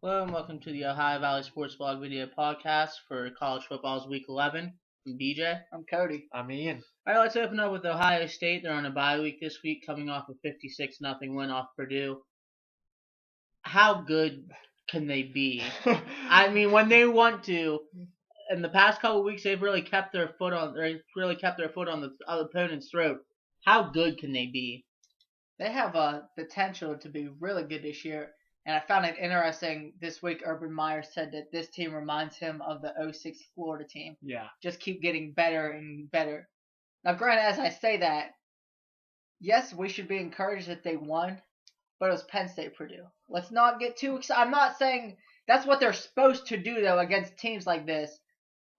Hello and welcome to the Ohio Valley Sports Blog video podcast for college football's week 11. I'm BJ. I'm Cody. I'm Ian. All right, let's open up with Ohio State. They're on a bye week this week, coming off a 56-0 win off Purdue. How good can they be? I mean, when they want to, in the past couple of weeks, they've really kept their foot on the opponent's throat. How good can they be? They have a potential to be really good this year. And I found it interesting this week. Urban Meyer said that this team reminds him of the 06 Florida team. Yeah. Just keep getting better and better. Now, granted, as I say that, yes, we should be encouraged that they won, but it was Penn State Purdue. Let's not get too excited. I'm not saying that's what they're supposed to do, though, against teams like this.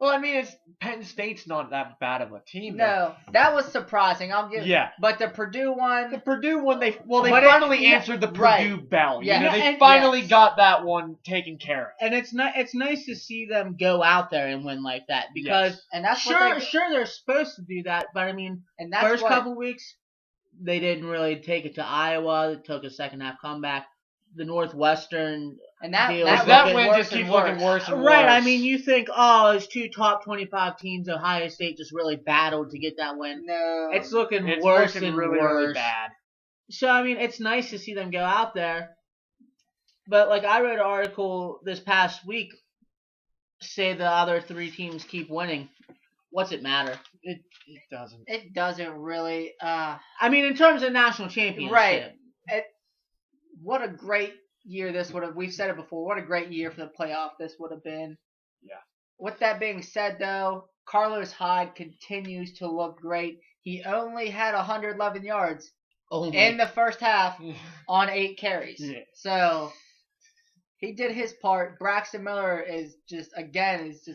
Well, I mean, Penn State's not that bad of a team. No, that was surprising. I'll give. Yeah. But the Purdue one. The Purdue one, they finally answered the Purdue bell. Yeah. They finally got that one taken care of. And it's nice to see them go out there and win like that because and that's sure they're supposed to do that, but I mean, and that's first couple weeks they didn't really take it to Iowa. It took a second half comeback. The Northwestern and that win just keeps looking worse and worse. Right, I mean, you think, it's two top 25 teams. Ohio State just really battled to get that win. No, it's looking worse and really, worse. really bad. So I mean, it's nice to see them go out there, but like I read an article this past week say the other three teams keep winning. What's it matter? It doesn't. It doesn't really. I mean, in terms of national championship, right? What a great year this would have. We've said it before. What a great year for the playoff this would have been. Yeah. With that being said, though, Carlos Hyde continues to look great. He only had 111 yards in the first half on 8 carries. Yeah. So he did his part. Braxton Miller is just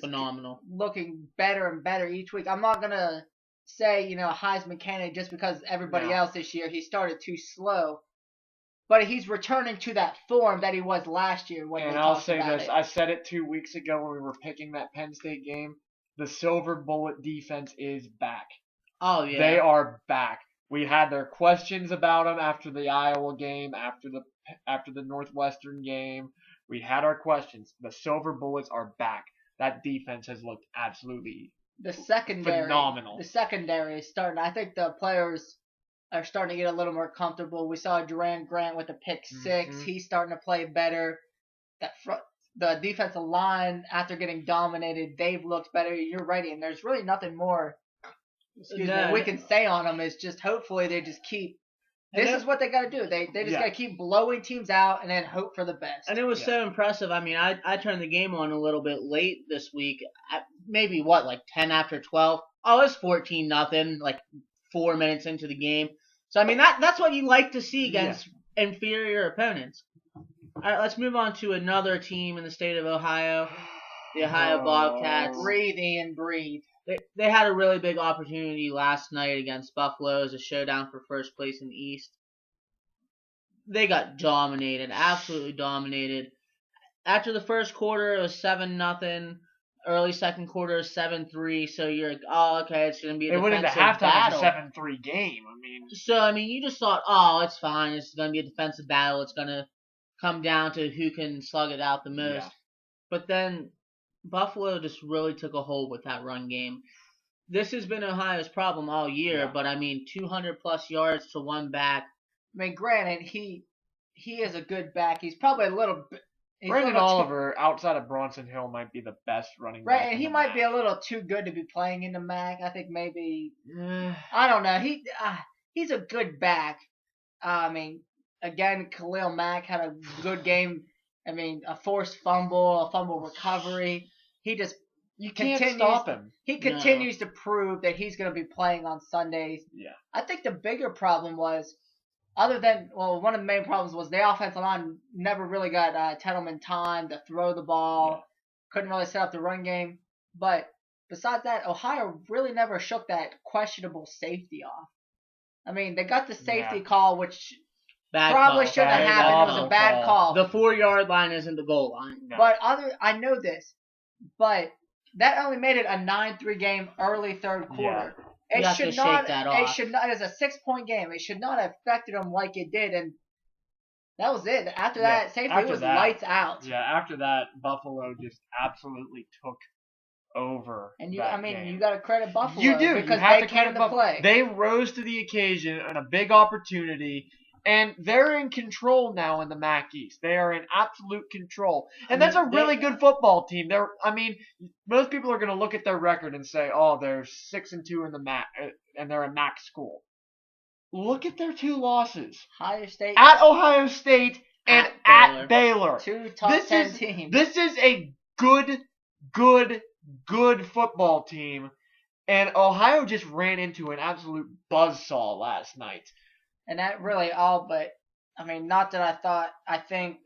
phenomenal, looking better and better each week. I'm not gonna say Heisman candidate just because everybody else this year he started too slow. But he's returning to that form that he was last year when And I'll say this. I said it 2 weeks ago when we were picking that Penn State game. The Silver Bullet defense is back. Oh, yeah. They are back. We had their questions about them after the Iowa game, after the Northwestern game. We had our questions. The Silver Bullets are back. That defense has looked absolutely phenomenal. The secondary is starting. I think the players are starting to get a little more comfortable. We saw Durant Grant with a pick 6. Mm-hmm. He's starting to play better. The defensive line, after getting dominated, they've looked better. You're right, and there's really nothing more we can say on them. Is just hopefully they just keep. This is what they got to do. They just got to keep blowing teams out and then hope for the best. And it was so impressive. I mean, I turned the game on a little bit late this week. Maybe like 10 after 12. Oh, it was 14-0. Like 4 minutes into the game. So, I mean, that's what you like to see against inferior opponents. All right, let's move on to another team in the state of Ohio, the Ohio Bobcats. Breathe, Ian, breathe. They had a really big opportunity last night against Buffalo as a showdown for first place in the East. They got dominated, absolutely dominated. After the first quarter, it was 7-0. Early second quarter, 7-3. So you're like, okay, it's going to be a defensive battle. It went into halftime. It's a 7-3 game. So you just thought, it's fine. It's going to be a defensive battle. It's going to come down to who can slug it out the most. Yeah. But then Buffalo just really took a hold with that run game. This has been Ohio's problem all year. But 200 plus yards to one back. I mean, granted, he is a good back. He's probably a little bit. Brandon Oliver, outside of Bronson Hill, might be the best running back. Right, and he might be a little too good to be playing in the MAC. I think maybe I don't know. He's a good back. I mean, again, Khalil Mack had a good game. I mean, a forced fumble, a fumble recovery. You can't stop him. He continues to prove that he's going to be playing on Sundays. Yeah. I think the bigger problem was. One of the main problems was the offensive line never really got Tettleman time to throw the ball. Yeah. Couldn't really set up the run game. But besides that, Ohio really never shook that questionable safety off. I mean, they got the safety call, which probably shouldn't have happened. It was a bad call. The 4-yard line isn't the goal line. No. But I know this. But that only made it a 9-3 game early third quarter. Yeah. It should not. It should not. It was a 6-point game. It should not have affected them like it did. And That was it. After Yeah, that, safety after was that, lights out. Yeah, after that, Buffalo just absolutely took over And that game. you got to credit Buffalo. You do. Because You have they to came credit to Buffalo. play. They rose to the occasion and a big opportunity, and they're in control now in the MAC East. They are in absolute control, and that's a really good football team. Most people are going to look at their record and say, "Oh, they're 6-2 in the MAC, and they're a MAC school." Look at their 2 losses. Ohio State. At Ohio State and at Baylor. 2 top 10 teams. This is a good football team. And Ohio just ran into an absolute buzzsaw last night. And that really not that I think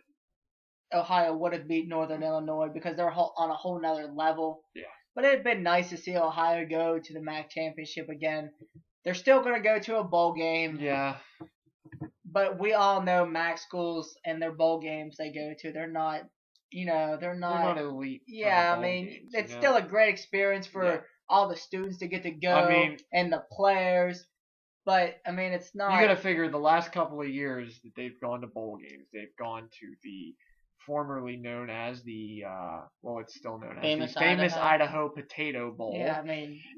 Ohio would have beat Northern Illinois because they're on a whole nother level. Yeah. But it had been nice to see Ohio go to the MAC championship again. They're still going to go to a bowl game. Yeah. But we all know MAC schools and their bowl games they go to. They're not elite. Yeah, it's still a great experience for all the students to get to go and the players. But, it's not. You got to figure the last couple of years that they've gone to bowl games, they've gone to the formerly known as the, it's still known as the famous Idaho Potato Bowl. Yeah,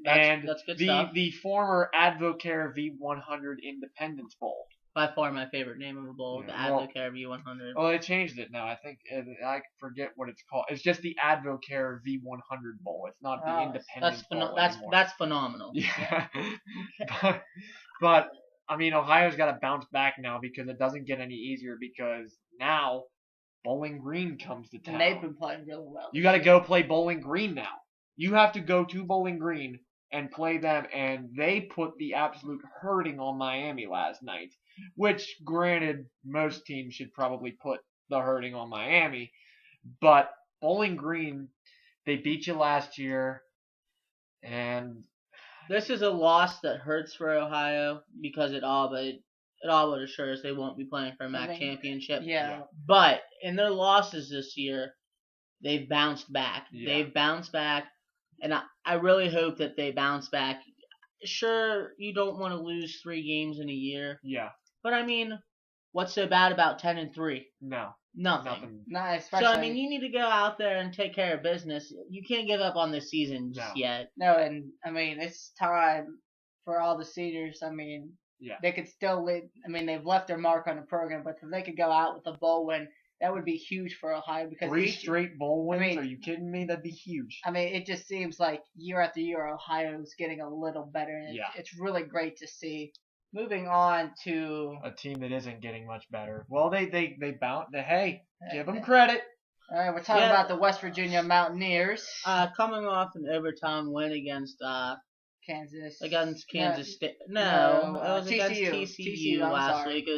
that's good stuff. The former Advocare V100 Independence Bowl. By far my favorite name of a bowl, the Advocare V100. Well, they changed it now. I think I forget what it's called. It's just the Advocare V100 Bowl. It's not the Independence Bowl anymore. That's phenomenal. Yeah. But Ohio's got to bounce back now because it doesn't get any easier because now Bowling Green comes to town. And they've been playing really well. You got to go play Bowling Green now. You have to go to Bowling Green and play them, and they put the absolute hurting on Miami last night, which, granted, most teams should probably put the hurting on Miami, but Bowling Green, they beat you last year, and this is a loss that hurts for Ohio because it all but assures they won't be playing for a MAC championship. Yeah. But in their losses this year, they've bounced back. Yeah. They've bounced back, and I really hope that they bounce back. Sure, you don't want to lose 3 games in a year. Yeah. But what's so bad about 10-3? No. Nothing. No, especially. So you need to go out there and take care of business. You can't give up on this season just yet. No, and it's time for all the seniors. They could still lead. They've left their mark on the program, but if they could go out with a bowl win, that would be huge for Ohio because 3 straight bowl wins. Are you kidding me? That'd be huge. It just seems like year after year Ohio's getting a little better, and it's really great to see. Moving on to a team that isn't getting much better. Well, they bounced. Hey, give them credit. All right, we're talking about the West Virginia Mountaineers. Coming off an overtime win against Kansas State. No, it was TCU. against TCU last week.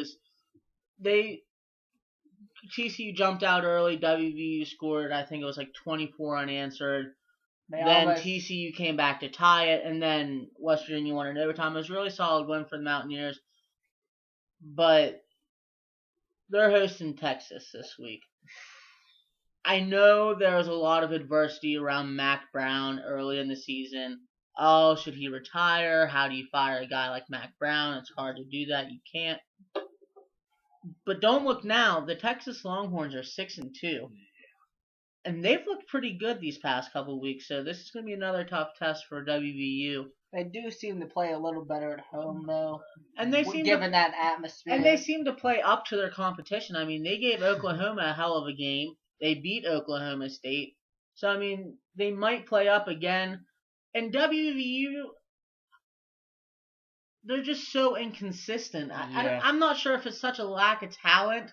TCU jumped out early. WVU scored. I think it was like 24 unanswered. Then TCU came back to tie it, and then West Virginia won in overtime. It was a really solid win for the Mountaineers, but they're hosting Texas this week. I know there was a lot of adversity around Mac Brown early in the season. Oh, should he retire? How do you fire a guy like Mac Brown? It's hard to do that. You can't. But don't look now. The Texas Longhorns are 6-2. And they've looked pretty good these past couple of weeks, so this is going to be another tough test for WVU. They do seem to play a little better at home, though. And they seem given that atmosphere. And they seem to play up to their competition. They gave Oklahoma a hell of a game. They beat Oklahoma State. So, they might play up again. And WVU, they're just so inconsistent. I'm not sure if it's such a lack of talent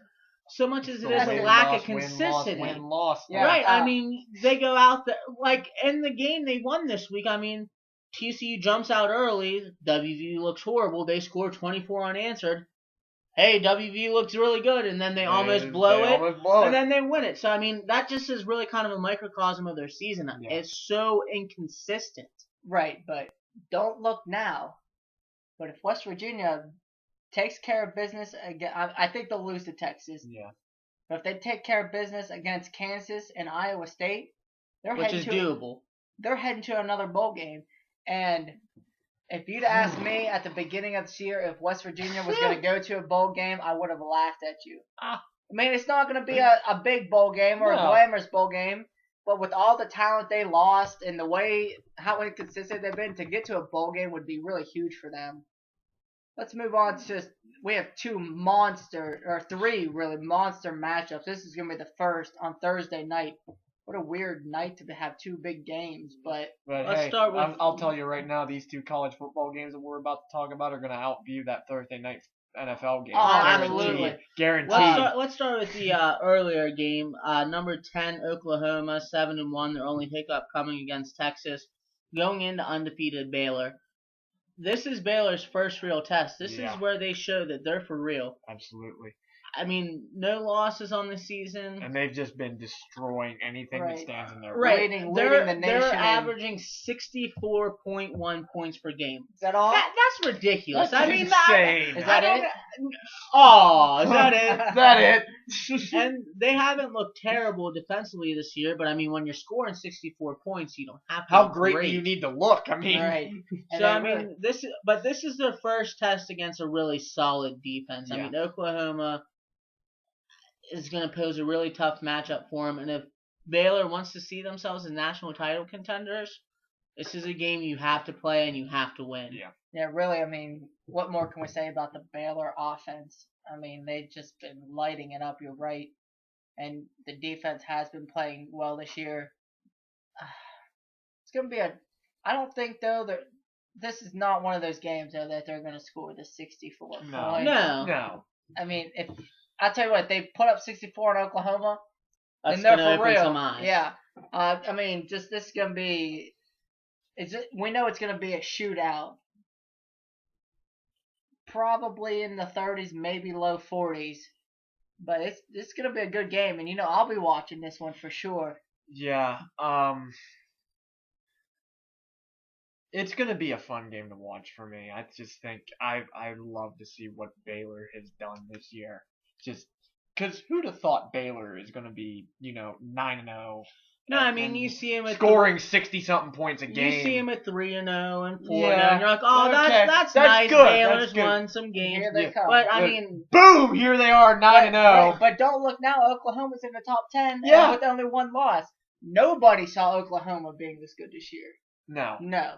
so much as it is a lack of consistency. Win-loss. Yeah, right. They go out there, like in the game they won this week. TCU jumps out early. WVU looks horrible. They score 24 unanswered. Hey, WVU looks really good, and then they almost blow it, and then they win it. So, that just is really kind of a microcosm of their season. Yeah. It's so inconsistent. Right, but don't look now. But if West Virginia takes care of business again, I think they'll lose to Texas. Yeah. But if they take care of business against Kansas and Iowa State, which is doable. They're heading to another bowl game. And if you'd asked me at the beginning of this year if West Virginia was going to go to a bowl game, I would have laughed at you. I mean, it's not going to be a big bowl game or a glamorous bowl game, but with all the talent they lost and the way how inconsistent they've been, to get to a bowl game would be really huge for them. Let's move on to, we have three really monster matchups. This is going to be the first on Thursday night. What a weird night to have two big games, but let's start with. I'll tell you right now, these two college football games that we're about to talk about are going to outview that Thursday night NFL game. Oh, absolutely. Guaranteed. Let's start with the earlier game. Number 10, Oklahoma, 7-1. Their only hiccup coming against Texas, going into undefeated Baylor. This is Baylor's first real test. This is where they show that they're for real. Absolutely. I mean, no losses on the season. And they've just been destroying anything that stands in their way. Leading the nation. They're averaging 64.1 points per game. Is that all? That's ridiculous. That's insane. Is that it? Oh, is that it? Is that it? And they haven't looked terrible defensively this year, but I mean, when you're scoring 64 points, you don't have to. How great do you need to look? I mean, right. So I mean, this is their first test against a really solid defense. I mean, Oklahoma is going to pose a really tough matchup for them, and if Baylor wants to see themselves as national title contenders, this is a game you have to play and you have to win. Yeah, really. I mean, what more can we say about the Baylor offense? I mean, they've just been lighting it up. You're right, and the defense has been playing well this year. It's going to be I don't think though that this is not one of those games though that they're going to score the 64 points. No. I mean, if I'll tell you what, they put up 64 in Oklahoma, That's and they're gonna for real. Some eyes. Yeah. I mean, just this is gonna be. We know it's gonna be a shootout. Probably in the 30s, maybe low 40s, but it's gonna be a good game, and I'll be watching this one for sure. Yeah. It's gonna be a fun game to watch for me. I just think I love to see what Baylor has done this year. Just because who'd have thought Baylor is going to be, 9-0? No, I mean, you see him scoring 60-something points a game. You see him at 3-0 and 4-0, and you're like, oh, okay. that's nice. Good. Baylor's won some games. Here they come. But I mean, boom! Here they are, 9-0. But don't look now. Oklahoma's in the top 10 with only one loss. Nobody saw Oklahoma being this good this year. No. No.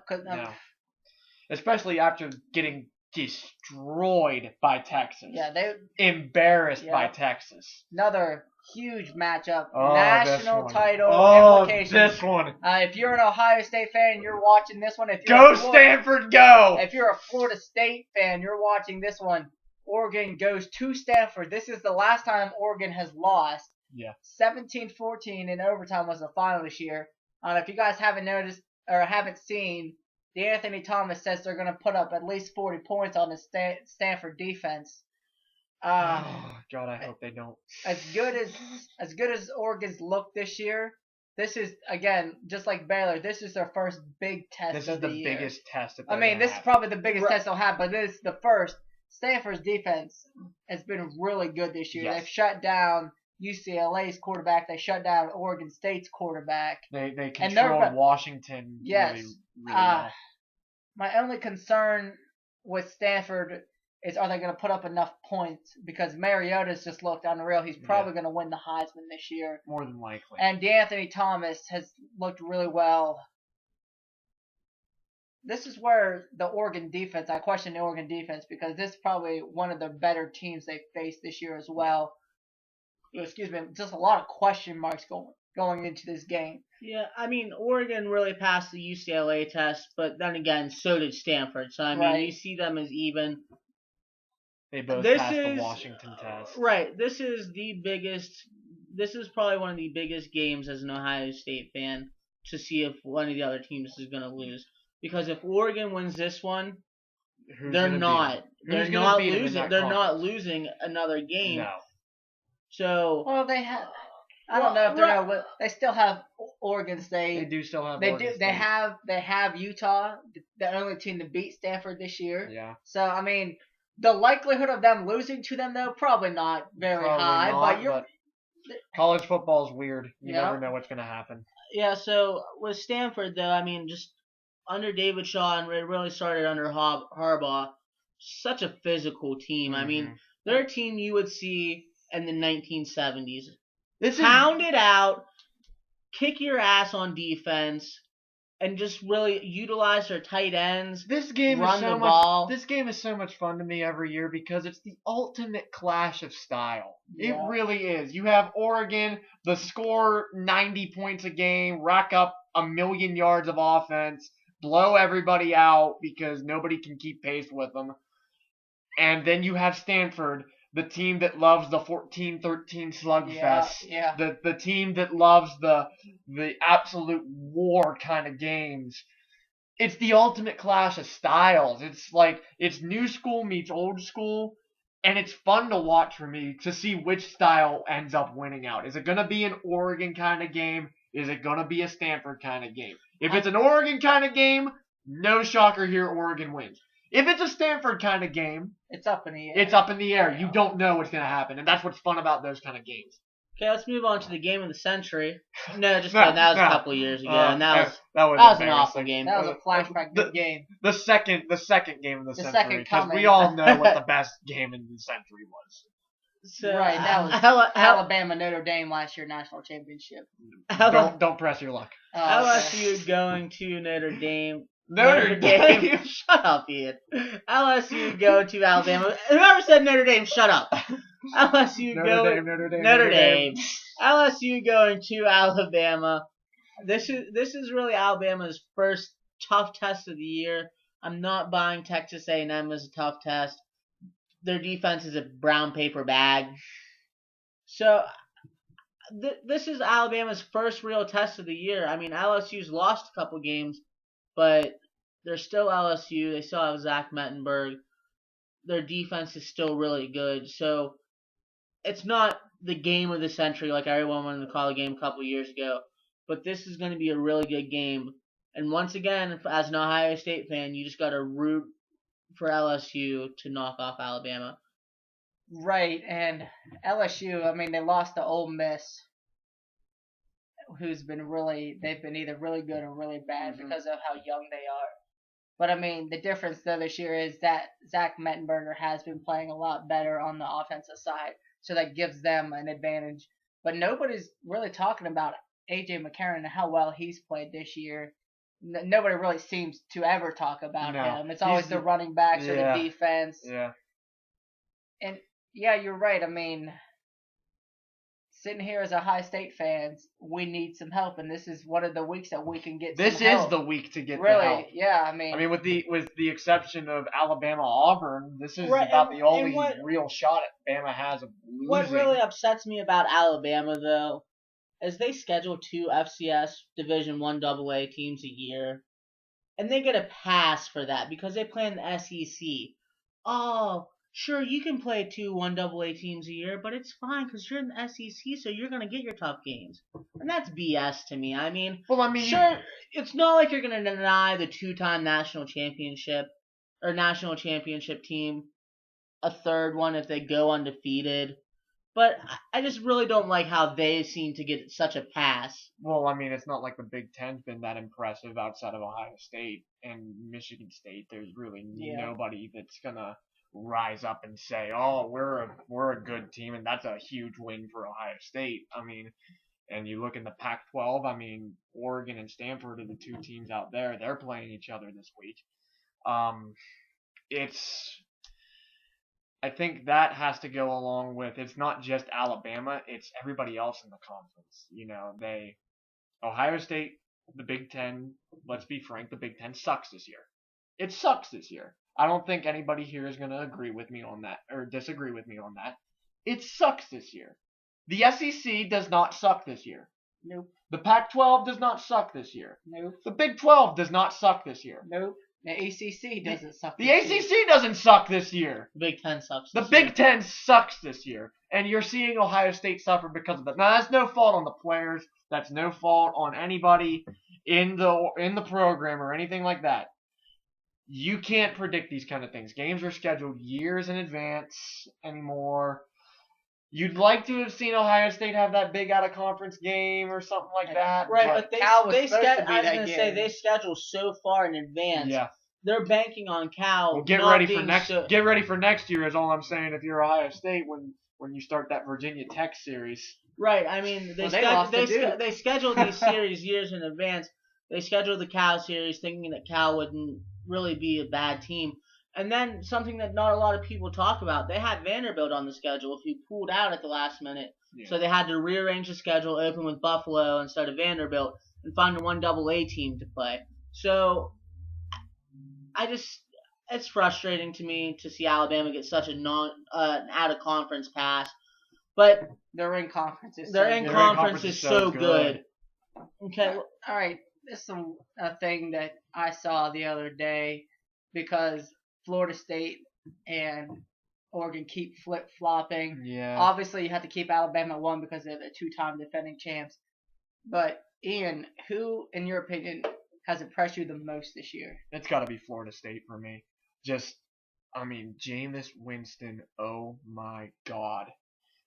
Especially after getting destroyed by Texas. Yeah, they embarrassed by Texas. Another huge matchup, national title implications. This one. If you're an Ohio State fan, you're watching this one. Stanford, go! If you're a Florida State fan, you're watching this one. Oregon goes to Stanford. This is the last time Oregon has lost. Yeah. 17-14 in overtime was the final this year. If you guys haven't noticed or haven't seen, Anthony Thomas says they're going to put up at least 40 points on the Stanford defense. God, I hope they don't. As good as Oregon's looked this year, this is again just like Baylor. This is their first big test. This is the biggest test. This is probably the biggest test they'll have, but this is the first. Stanford's defense has been really good this year. Yes. They've shut down UCLA's quarterback. They shut down Oregon State's quarterback. They controlled Washington. Yes. Really well. My only concern with Stanford is, are they going to put up enough points? Because Mariota's just looked unreal. He's probably going to win the Heisman this year. More than likely. And D'Anthony Thomas has looked really well. This is where the Oregon defense, I question the Oregon defense, because this is probably one of the better teams they faced this year as well. Excuse me, just a lot of question marks going into this game. Yeah, I mean, Oregon really passed the UCLA test, but then again, so did Stanford. So, I mean, you see them as even. They both passed the Washington test. Right. This is probably one of the biggest games as an Ohio State fan to see if one of the other teams is going to lose. Because if Oregon wins this one, they're not losing another game. No. So. Well, they have. I don't know if they're going to. They still have Oregon State. They do still have. Oregon State. They have Utah, the only team to beat Stanford this year. Yeah. So I mean, the likelihood of them losing to them though probably not very high. But college football is weird. You never know what's going to happen. Yeah. So with Stanford though, I mean, just under David Shaw, and it really started under Harbaugh. Such a physical team. I mean, they're a team you would see in the 1970s. This Pound it out, kick your ass on defense, and just really utilize their tight ends. This game Run is so the much. ball. This game is so much fun to me every year because it's the ultimate clash of style. Yeah. It really is. You have Oregon, the score 90 points a game, rack up 1,000,000 yards of offense, blow everybody out because nobody can keep pace with them. And then you have Stanford, the team that loves the 14-13 slugfest. Yeah. The team that loves the absolute war kind of games. It's the ultimate clash of styles. It's like it's new school meets old school, and it's fun to watch for me to see which style ends up winning out. Is it going to be an Oregon kind of game? Is it going to be a Stanford kind of game? If it's an Oregon kind of game, no shocker here, Oregon wins. If it's a Stanford kind of game, It's up in the air. it's up in the air. You don't know what's going to happen, and that's what's fun about those kind of games. Okay, let's move on to the game of the century. No, just kidding. That was a couple of years ago, and that was an awful game. That was a flashback good game. The second game of the century, second because coming. we all know what the best game in the century was. So, Right, that was Al- Alabama Notre Dame last year national championship. Don't press your luck. LSU going to Notre Dame. Notre Dame. Shut up, Ian. LSU go to Alabama. Whoever said Notre Dame, shut up. LSU Notre Dame. LSU going to Alabama. This is really Alabama's first tough test of the year. I'm not buying Texas A&M as a tough test. Their defense is a brown paper bag. So this is Alabama's first real test of the year. I mean, LSU's lost a couple games, but they're still LSU. They still have Zach Mettenberg. Their defense is still really good. So it's not the game of the century like everyone wanted to call the game a couple years ago. But this is going to be a really good game. And once again, as an Ohio State fan, you just got to root for LSU to knock off Alabama. Right, and LSU, I mean, they lost to Ole Miss, they've been either really good or really bad because of how young they are. But, I mean, the difference, though, this year is that Zach Mettenberger has been playing a lot better on the offensive side, so that gives them an advantage. But nobody's really talking about A.J. McCarron and how well he's played this year. Nobody really seems to ever talk about him. It's always the running backs or the defense. Yeah. And, yeah, you're right. I mean, sitting here as Ohio State fans, we need some help, and this is one of the weeks that we can get This some help. is the week to get really, the help. yeah. I mean, with the exception of Alabama-Auburn, this is Right, about and- the only and what- real shot Bama has of losing. What really upsets me about Alabama, though, is they schedule 2 FCS Division I AA teams a year, and they get a pass for that because they play in the SEC. Oh, sure, you can play 2 1AA teams a year, but it's fine because you're in the SEC, so you're going to get your tough games. And that's BS to me. I mean, sure, it's not like you're going to deny the 2-time national championship team a third one if they go undefeated. But I just really don't like how they seem to get such a pass. Well, I mean, it's not like the Big Ten's been that impressive outside of Ohio State and Michigan State. There's really nobody that's gonna rise up and say, "Oh, we're a good team," and that's a huge win for Ohio State. I mean, and you look in the Pac-12. I mean, Oregon and Stanford are the 2 teams out there. They're playing each other this week. I think that has to go along with, it's not just Alabama, it's everybody else in the conference. You know, Ohio State, the Big Ten, let's be frank, the Big Ten sucks this year. It sucks this year. I don't think anybody here is going to agree with me on that, or disagree with me on that. It sucks this year. The SEC does not suck this year. Nope. The Pac-12 does not suck this year. Nope. The Big 12 does not suck this year. Nope. The ACC doesn't suck. The ACC doesn't suck this year. The Big Ten sucks. The Big Ten sucks this year, and you're seeing Ohio State suffer because of that. Now, that's no fault on the players. That's no fault on anybody in the program or anything like that. You can't predict these kind of things. Games are scheduled years in advance anymore. You'd like to have seen Ohio State have that big out-of-conference game or something like that. Right, but they schedule so far in advance. Yeah. They're banking on Cal. Well, get ready for next year is all I'm saying if you're Ohio State when when you start that Virginia Tech series. Right. I mean, they scheduled these series years in advance. They scheduled the Cal series thinking that Cal wouldn't really be a bad team. And then something that not a lot of people talk about, they had Vanderbilt on the schedule if you pulled out at the last minute. Yeah. So they had to rearrange the schedule, open with Buffalo instead of Vanderbilt, and find one AA team to play. So it's frustrating to me to see Alabama get such a out of conference pass. But their in conference is so good. Okay. All right. This is a thing that I saw the other day because Florida State and Oregon keep flip-flopping. Yeah. Obviously, you have to keep Alabama at 1 because they're the 2-time defending champs. But, Ian, who, in your opinion, has impressed you the most this year? It's got to be Florida State for me. Jameis Winston, oh my God.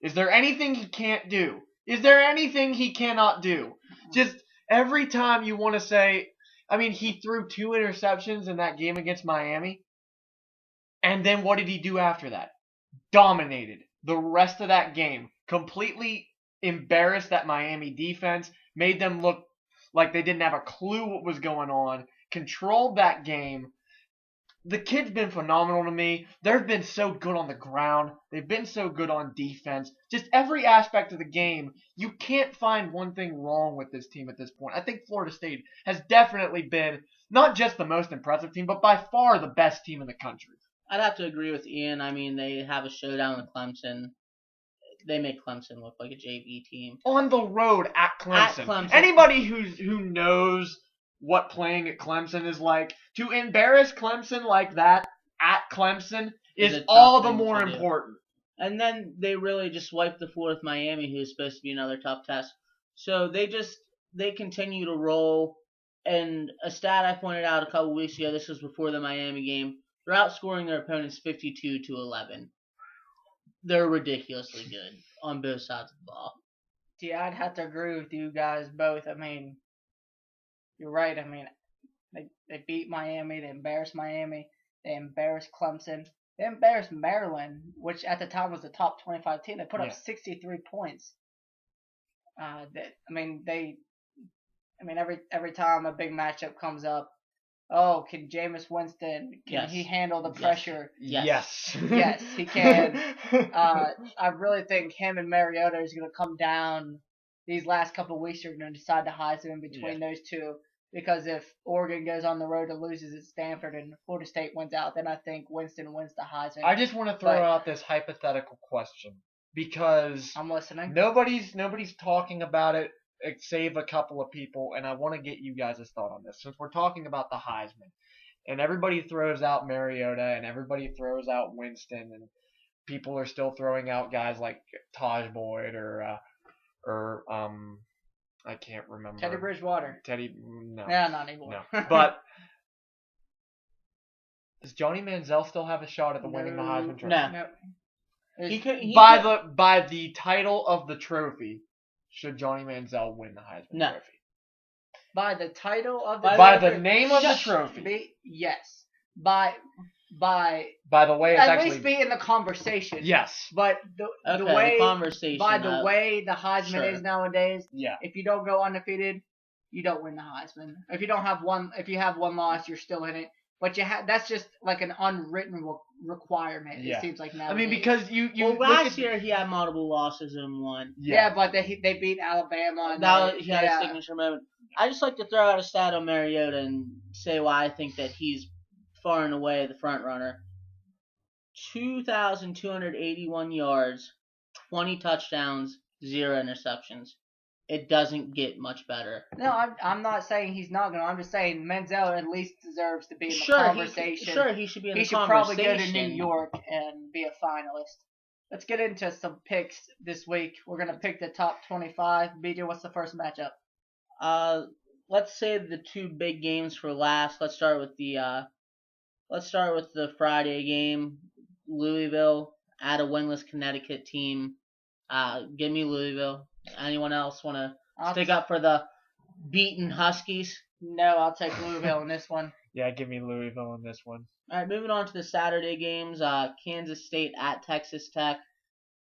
Is there anything he can't do? Is there anything he cannot do? Just every time you want to say, he threw 2 interceptions in that game against Miami. And then what did he do after that? Dominated the rest of that game. Completely embarrassed that Miami defense. Made them look like they didn't have a clue what was going on. Controlled that game. The kid's been phenomenal to me. They've been so good on the ground. They've been so good on defense. Just every aspect of the game, you can't find one thing wrong with this team at this point. I think Florida State has definitely been not just the most impressive team, but by far the best team in the country. I'd have to agree with Ian. They have a showdown with Clemson. They make Clemson look like a JV team. On the road at Clemson. Anybody who knows what playing at Clemson is like, to embarrass Clemson like that at Clemson is all the more important. And then they really just wiped the floor with Miami, who's supposed to be another tough test. So they continue to roll. And a stat I pointed out a couple weeks ago, this was before the Miami game, they're outscoring their opponents 52-11. They're ridiculously good on both sides of the ball. Yeah, I'd have to agree with you guys both. You're right. They beat Miami. They embarrassed Miami. They embarrassed Clemson. They embarrassed Maryland, which at the time was the top 25 team. They put up 63 points. Every time a big matchup comes up, can Jameis Winston, he handle the pressure? Yes. Yes, he can. I really think him and Mariota is going to come down. These last couple of weeks are going to decide the Heisman between those two. Because if Oregon goes on the road and loses at Stanford and Florida State wins out, then I think Winston wins the Heisman. I just want to throw out this hypothetical question because I'm listening. Nobody's talking about it save a couple of people, and I want to get you guys' thought on this. Since we're talking about the Heisman, and everybody throws out Mariota and everybody throws out Winston, and people are still throwing out guys like Taj Boyd or I can't remember. Teddy Bridgewater. No. Yeah, not anymore. No. But does Johnny Manziel still have a shot at winning the Heisman Trophy? No. By the title of the trophy, should Johnny Manziel win the Heisman Trophy? By the title of the by the name of the trophy. Yes. By the way, it's at least be in the conversation. Yes. But the way the conversation the way the Heisman is nowadays, yeah. If you don't go undefeated, you don't win the Heisman. If you have one loss, you're still in it. But that's just like an unwritten requirement. Yeah. It seems like nowadays. Because you last year he had multiple losses and won. Yeah, but they beat Alabama. And he had a signature moment. I just like to throw out a stat on Mariota and say why I think that he's far and away the front runner. 2,281 yards, 20 touchdowns, 0 interceptions. It doesn't get much better. No, I'm not saying he's not going to. I'm just saying Manziel at least deserves to be in the conversation. He should be in the conversation. He should probably go to New York and be a finalist. Let's get into some picks this week. We're going to pick the top 25. BJ, what's the first matchup? Let's save the two big games for last. Let's start with the Friday game. Louisville at a winless Connecticut team. Give me Louisville. Anyone else want to stick up for the beaten Huskies? No, I'll take Louisville in this one. Yeah, give me Louisville in this one. All right, moving on to the Saturday games. Kansas State at Texas Tech.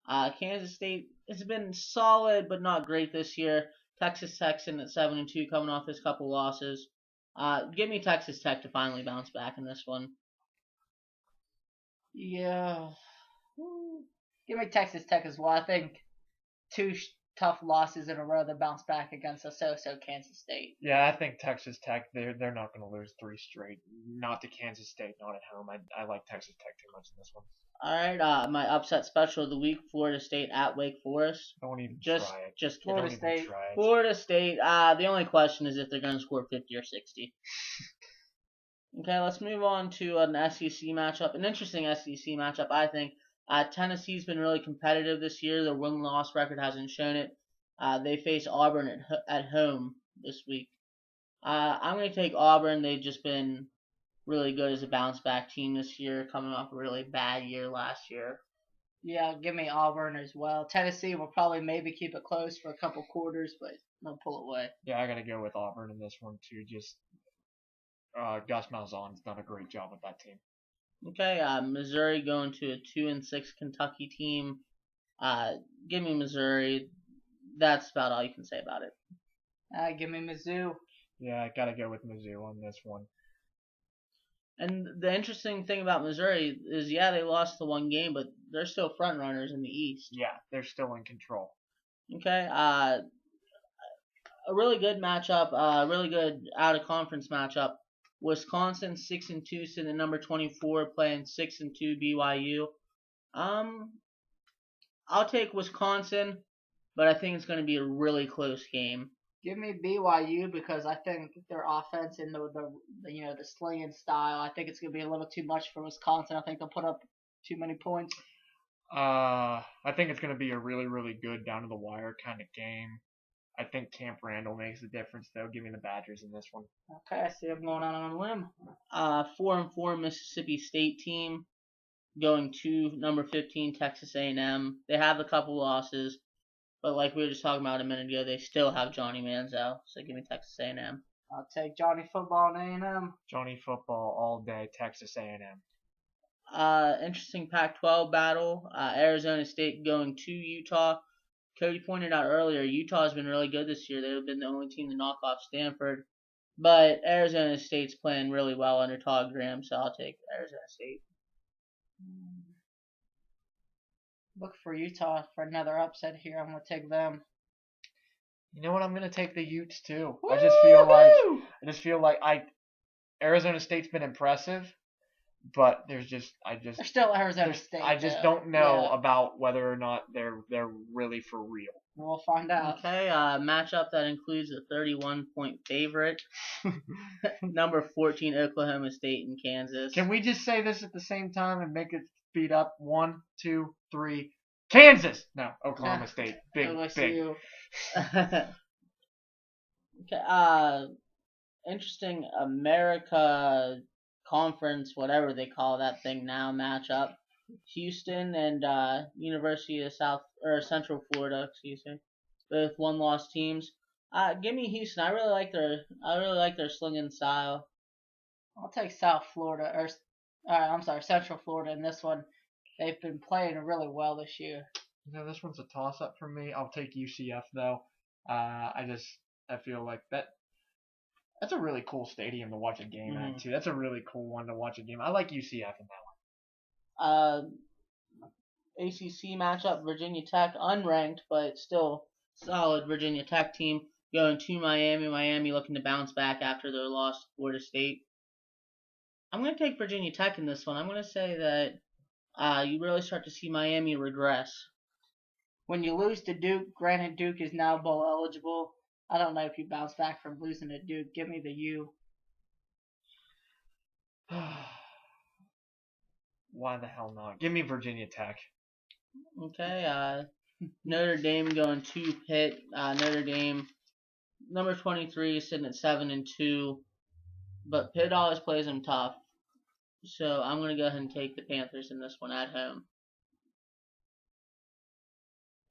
Kansas State has been solid but not great this year. Texas Tech's in at 7-2, coming off his couple losses. Give me Texas Tech to finally bounce back in this one. Yeah. Give me Texas Tech as well. I think two tough losses in a row that bounce back against a so-so Kansas State. Yeah, I think Texas Tech, they're not going to lose 3 straight. Not to Kansas State, not at home. I like Texas Tech too much in this one. All right, my upset special of the week: Florida State at Wake Forest. Don't even Just try it. Just Florida kidding. State. Florida State. The only question is if they're going to score 50 or 60. Okay, let's move on to an SEC matchup. An interesting SEC matchup, I think. Tennessee's been really competitive this year. Their win-loss record hasn't shown it. They face Auburn at home this week. I'm going to take Auburn. They've just been really good as a bounce-back team this year, coming off a really bad year last year. Yeah, give me Auburn as well. Tennessee will probably maybe keep it close for a couple quarters, but they'll pull away. Yeah, I got to go with Auburn in this one too. Just Gus Malzahn's done a great job with that team. Okay, Missouri going to a 2-6 Kentucky team. Give me Missouri. That's about all you can say about it. Give me Mizzou. Yeah, I got to go with Mizzou on this one. And the interesting thing about Missouri is, yeah, they lost the one game, but they're still front runners in the East. Yeah, they're still in control. Okay, a really good matchup, a really good out of conference matchup. Wisconsin 6-2, sitting at number 24, playing 6-2 BYU. I'll take Wisconsin, but I think it's going to be a really close game. Give me BYU because I think their offense and the slinging style. I think it's going to be a little too much for Wisconsin. I think they'll put up too many points. I think it's going to be a really, really good down to the wire kind of game. I think Camp Randall makes the difference, though. Give me the Badgers in this one. Okay, I see I'm going out on a limb. 4-4 Mississippi State team going to number 15 Texas A&M. They have a couple losses, but like we were just talking about a minute ago, they still have Johnny Manziel. So give me Texas A&M. I'll take Johnny Football and A&M. Johnny Football all day, Texas A&M. Interesting Pac-12 battle. Arizona State going to Utah. Cody pointed out earlier, Utah has been really good this year. They've been the only team to knock off Stanford. But Arizona State's playing really well under Todd Graham, so I'll take Arizona State. Look for Utah for another upset here. I'm going to take them. You know what? I'm going to take the Utes, too. Woo! I just feel like Arizona State's been impressive. But they're still Arizona State. I just don't know about whether or not they're really for real. We'll find out. Okay, matchup that includes a 31-point favorite, number 14 Oklahoma State and Kansas. Can we just say this at the same time and make it speed up? 1, 2, 3. Kansas. No, Oklahoma State. Big. Okay. Interesting America Conference, whatever they call that thing now, matchup. Houston and University of Central Florida, both one-loss teams. Give me Houston. I really like their slinging style. I'll take Central Florida in this one. They've been playing really well this year. You know, this one's a toss-up for me. I'll take UCF though. I feel like that's a really cool stadium to watch a game at, too. That's a really cool one to watch a game. I like UCF in that one. ACC matchup, Virginia Tech, unranked, but still solid Virginia Tech team, going to Miami. Miami looking to bounce back after their loss to Florida State. I'm going to take Virginia Tech in this one. I'm going to say that you really start to see Miami regress. When you lose to Duke, granted Duke is now bowl eligible, I don't know if you bounce back from losing to Duke. Give me the U. Why the hell not? Give me Virginia Tech. Okay. Notre Dame going to Pitt. Notre Dame, number 23, sitting at 7-2. But Pitt always plays them tough. So I'm going to go ahead and take the Panthers in this one at home.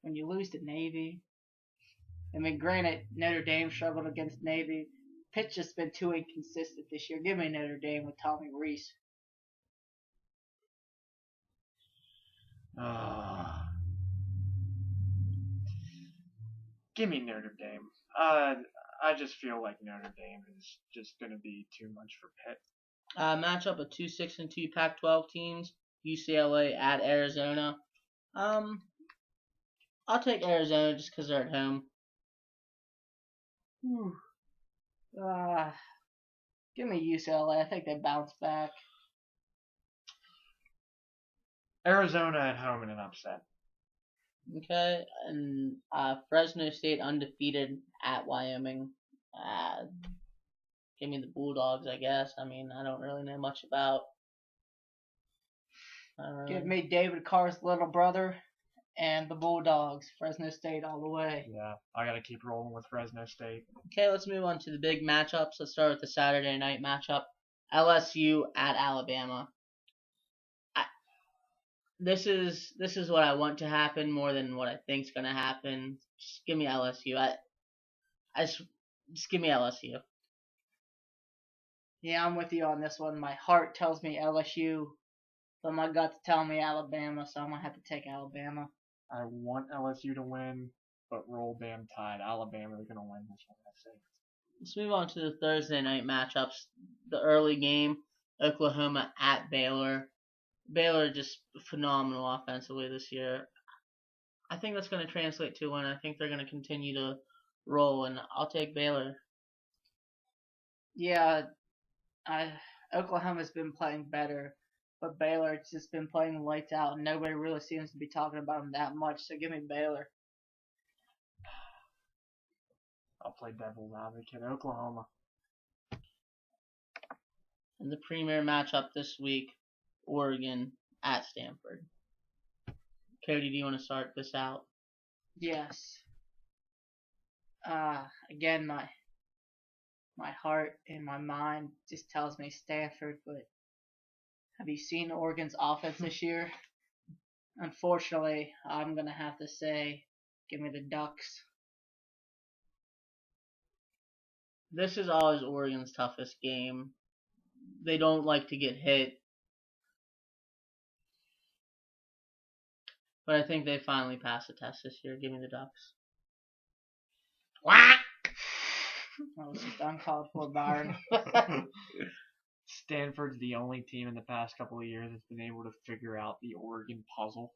When you lose to Navy, I mean, granted, Notre Dame struggled against Navy. Pitt's just been too inconsistent this year. Give me Notre Dame with Tommy Rees. Give me Notre Dame. I just feel like Notre Dame is just going to be too much for Pitt. Matchup of 2-6-2 Pac-12 teams. UCLA at Arizona. I'll take Arizona just because they're at home. Give me UCLA. I think they bounce back. Arizona at home in an upset. Okay, and Fresno State undefeated at Wyoming. Give me the Bulldogs, I guess. I mean, I don't really know much about. Give me David Carr's little brother and the Bulldogs. Fresno State all the way. Yeah, I got to keep rolling with Fresno State. Okay, let's move on to the big matchups. Let's start with the Saturday night matchup. LSU at Alabama. This is what I want to happen more than what I think's gonna happen. Just give me LSU. Just give me LSU. Yeah, I'm with you on this one. My heart tells me LSU, but my gut's telling me Alabama, so I'm gonna have to take Alabama. I want LSU to win, but roll damn tide. Alabama is gonna win this one, I think. Let's move on to the Thursday night matchups. The early game, Oklahoma at Baylor. Baylor just phenomenal offensively this year. I think that's going to translate to win. I think they're going to continue to roll, and I'll take Baylor. Yeah, Oklahoma's been playing better, but Baylor's just been playing lights out, and nobody really seems to be talking about them that much. So give me Baylor. I'll play devil's advocate. Oklahoma. And the premier matchup this week, Oregon at Stanford. Cody, do you want to start this out? Yes. Again, my heart and my mind just tells me Stanford, but have you seen Oregon's offense this year? Unfortunately, I'm going to have to say, give me the Ducks. This is always Oregon's toughest game. They don't like to get hit. But I think they finally passed the test this year. Give me the Ducks. That was just uncalled for, Byron. Stanford's the only team in the past couple of years that's been able to figure out the Oregon puzzle.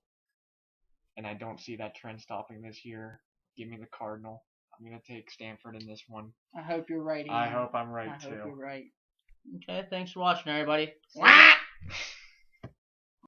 And I don't see that trend stopping this year. Give me the Cardinal. I'm going to take Stanford in this one. I hope you're right, Ian. I hope I'm right, too. I hope you're right. Okay, thanks for watching, everybody.